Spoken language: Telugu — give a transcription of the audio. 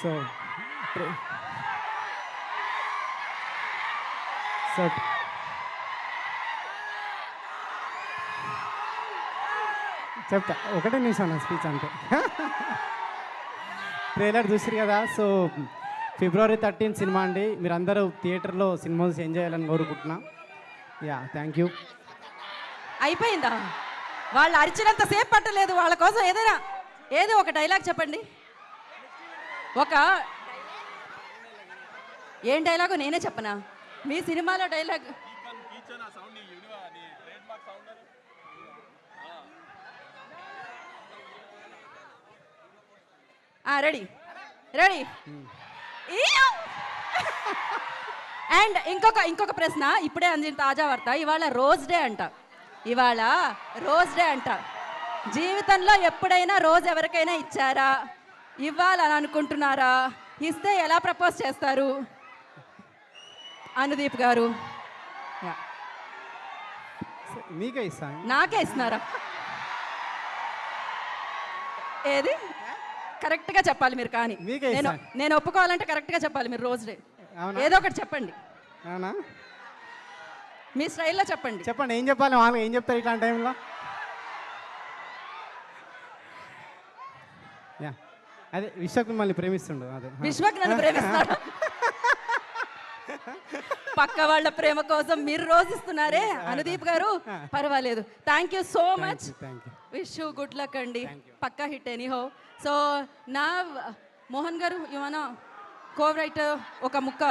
సో సో చెప్తా ఒకటే నిమిషం నా స్పీచ్ అంతే. ట్రైలర్ చూసిరు కదా. సో February 13 సినిమా అండి. మీరందరూ థియేటర్లో సినిమా చూసి ఎంజాయ్ చేయాలని కోరుకుంటున్నా. Yeah, thank you. అయిపోయిందా? వాళ్ళు అరిచినంత సేపు పట్టలేదు. వాళ్ళ కోసం ఏదో ఒక డైలాగ్ చెప్పండి. ఏం డైలాగు నేనే చెప్పనా? మీ సినిమాలో డైలాగ్ రెడీ రెడీ. అండ్ ఇంకొక ప్రశ్న, ఇప్పుడే అందిన తాజా వార్త. ఇవాళ రోజ్ డే అంట. జీవితంలో ఎప్పుడైనా రోజ్ ఎవరికైనా ఇచ్చారా? ఇవ్వాలని అనుకుంటున్నారా? ఇస్తే ఎలా ప్రపోజ్ చేస్తారు? అనుదీప్ గారు మీకే ఇస్తా. నాకే ఇస్తున్నారా? ఏది కరెక్ట్గా చెప్పాలి మీరు. కానీ నేను ఒప్పుకోవాలంటే కరెక్ట్గా చెప్పాలి మీరు. రోజ్ డే ఏదో ఒకటి చెప్పండి. అవునా? మీ స్టైల్లో చెప్పండి. ఏం చెప్పాలి? వాళ్ళు ఏం చెప్తారు ఇట్లాంటి టైంలో? యా, అదే విశ్వక్ మిమ్మల్ని ప్రేమిస్తుండు. అదే విశ్వక్ నన్ను ప్రేమిస్తాడు. పక్క వాళ్ళ ప్రేమ కోసం మీరు రోజు ఇస్తున్నారే అనుదీప్ గారు. పర్వాలేదు. Thank you so much. Wish you good luck అండి. పక్కా హిట్ ఎనీహో. సో నా మోహన్ గారు, యు వాంట్ కో రైట్ ఒక ముక్క